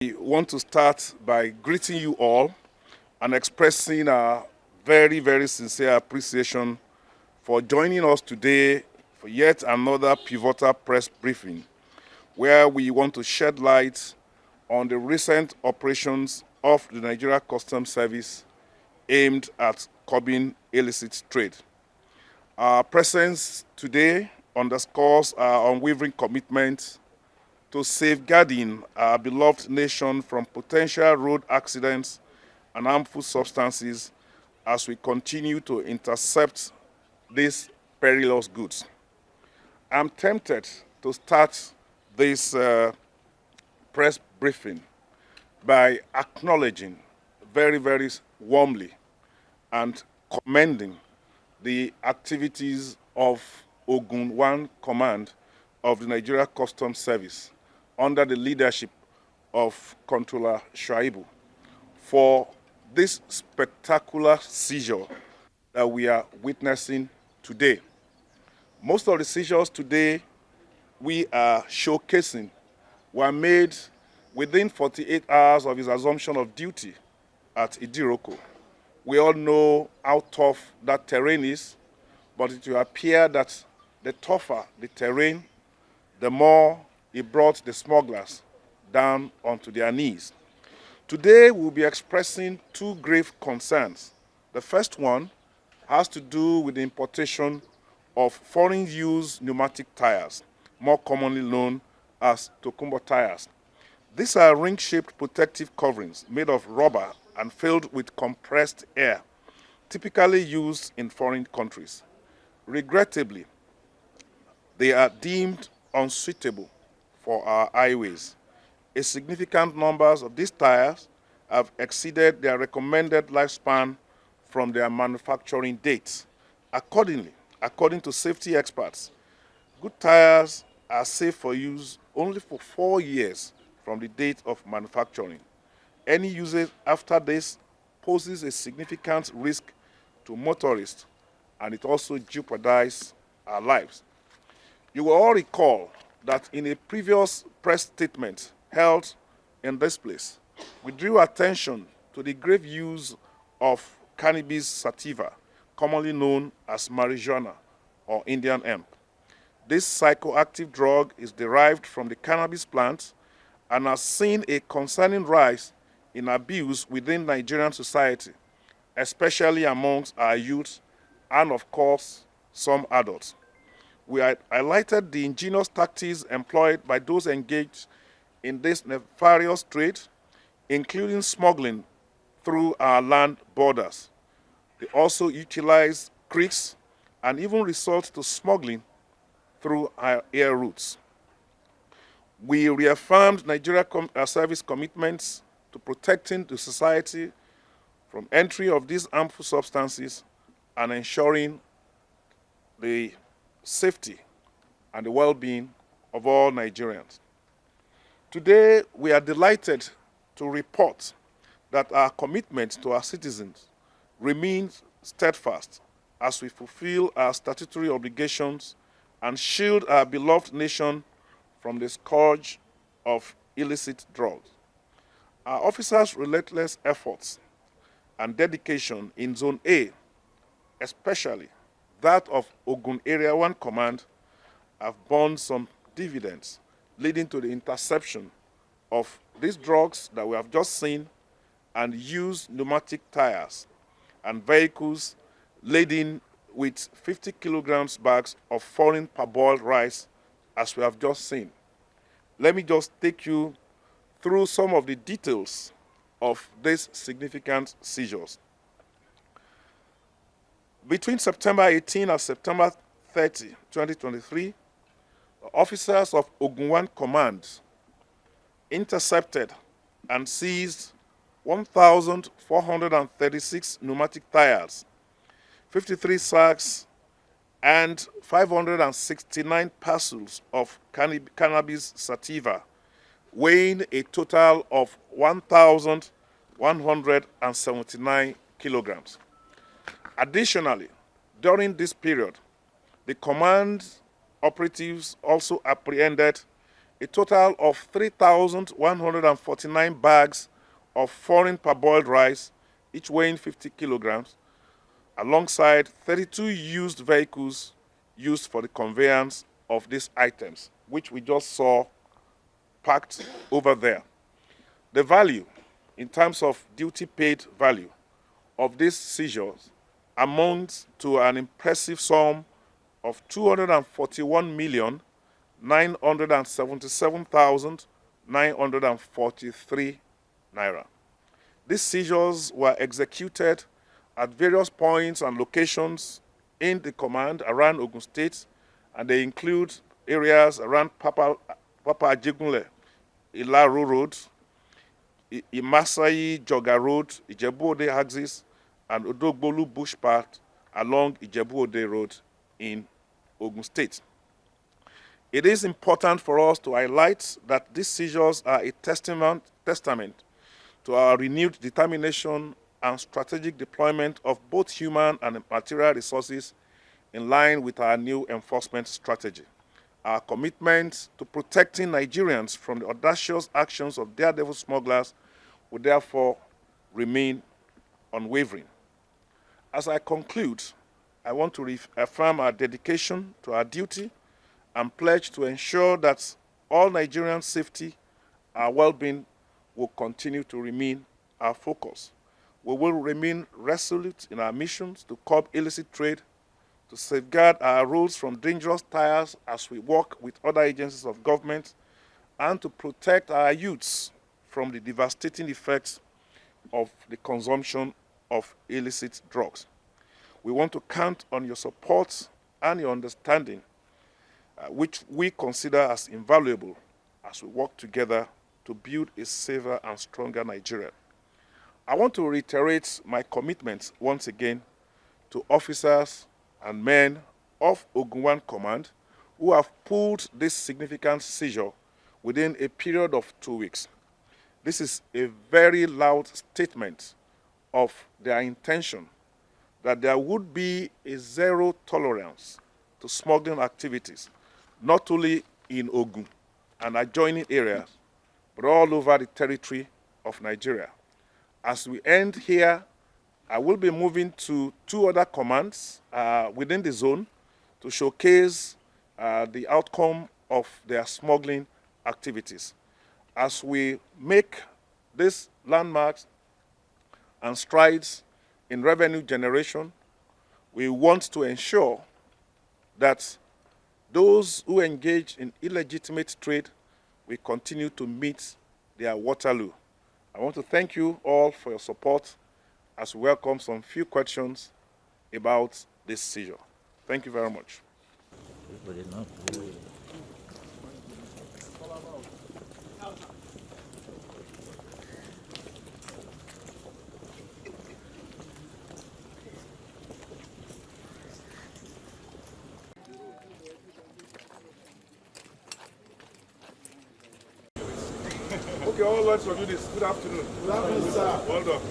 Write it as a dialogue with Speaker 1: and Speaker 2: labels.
Speaker 1: We want to start by greeting you all and expressing our very, very sincere appreciation for joining us today for yet another pivotal press briefing, where we want to shed light on the recent operations of the Nigeria Customs Service aimed at curbing illicit trade. Our presence today underscores our unwavering commitment to safeguarding our beloved nation from potential road accidents and harmful substances as we continue to intercept these perilous goods. I'm tempted to start this press briefing by acknowledging very, very warmly and commending the activities of Ogun 1 Command of the Nigeria Customs Service under the leadership of Controller Shaibu for this spectacular seizure that we are witnessing today. Most of the seizures today we are showcasing were made within 48 hours of his assumption of duty at Idiroko. We all know how tough that terrain is, but it will appear that the tougher the terrain, the more it brought the smugglers down onto their knees. Today, we'll be expressing two grave concerns. The first one has to do with the importation of foreign-use pneumatic tires, more commonly known as Tokumbo tires. These are ring-shaped protective coverings made of rubber and filled with compressed air, typically used in foreign countries. Regrettably, they are deemed unsuitable for our highways. A significant numbers of these tires have exceeded their recommended lifespan from their manufacturing dates. Accordingly, according to safety experts, good tires are safe for use only for 4 years from the date of manufacturing. Any usage after this poses a significant risk to motorists, and it also jeopardizes our lives. You will all recall that in a previous press statement held in this place, we drew attention to the grave use of cannabis sativa, commonly known as marijuana or Indian hemp. This psychoactive drug is derived from the cannabis plant and has seen a concerning rise in abuse within Nigerian society, especially amongst our youth and, of course, some adults. We highlighted the ingenious tactics employed by those engaged in this nefarious trade, including smuggling through our land borders. They also utilize creeks and even resort to smuggling through our air routes. We reaffirmed Nigeria Service commitments to protecting the society from entry of these harmful substances and ensuring the safety and the well-being of all Nigerians. Today, we are delighted to report that our commitment to our citizens remains steadfast as we fulfill our statutory obligations and shield our beloved nation from the scourge of illicit drugs. Our officers' relentless efforts and dedication in Zone A, especially that of Ogun Area 1 Command, have borne some dividends, leading to the interception of these drugs that we have just seen and used pneumatic tires and vehicles laden with 50 kilograms bags of foreign parboiled rice, as we have just seen. Let me just take you through some of the details of these significant seizures. Between September 18 and September 30, 2023, the officers of Ogun 1 Command intercepted and seized 1,436 pneumatic tires, 53 sacks, and 569 parcels of cannabis sativa, weighing a total of 1,179 kilograms. Additionally, during this period, the command operatives also apprehended a total of 3,149 bags of foreign parboiled rice, each weighing 50 kilograms, alongside 32 used vehicles used for the conveyance of these items, which we just saw packed over there. The value, in terms of duty paid value, of these seizures amounts to an impressive sum of 241,977,943 naira. These seizures were executed at various points and locations in the command around Ogun State, and they include areas around Papa Ajegunle, Ilaru Road, Imasayi Joga Road, Ijebu-Ode axis, and Odogbolu Bush Path along Ijebu-Ode Road in Ogun State. It is important for us to highlight that these seizures are a testament to our renewed determination and strategic deployment of both human and material resources in line with our new enforcement strategy. Our commitment to protecting Nigerians from the audacious actions of daredevil smugglers will therefore remain unwavering. As I conclude, I want to reaffirm our dedication to our duty and pledge to ensure that all Nigerians' safety and well-being will continue to remain our focus. We will remain resolute in our missions to curb illicit trade, to safeguard our roads from dangerous tires as we work with other agencies of government, and to protect our youths from the devastating effects of the consumption of illicit drugs. We want to count on your support and your understanding, which we consider as invaluable as we work together to build a safer and stronger Nigeria. I want to reiterate my commitment once again to officers and men of Ogun 1 Command who have pulled this significant seizure within a period of 2 weeks. This is a very loud statement of their intention that there would be a zero tolerance to smuggling activities, not only in Ogun and adjoining areas, but all over the territory of Nigeria. As we end here, I will be moving to 2 other commands within the zone to showcase the outcome of their smuggling activities. As we make these landmarks and strides in revenue generation, we want to ensure that those who engage in illegitimate trade will continue to meet their Waterloo. I want to thank you all for your support as we welcome some few questions about this seizure. Thank you very much. Okay, all let's do this. Good afternoon. Good afternoon, sir. Well done.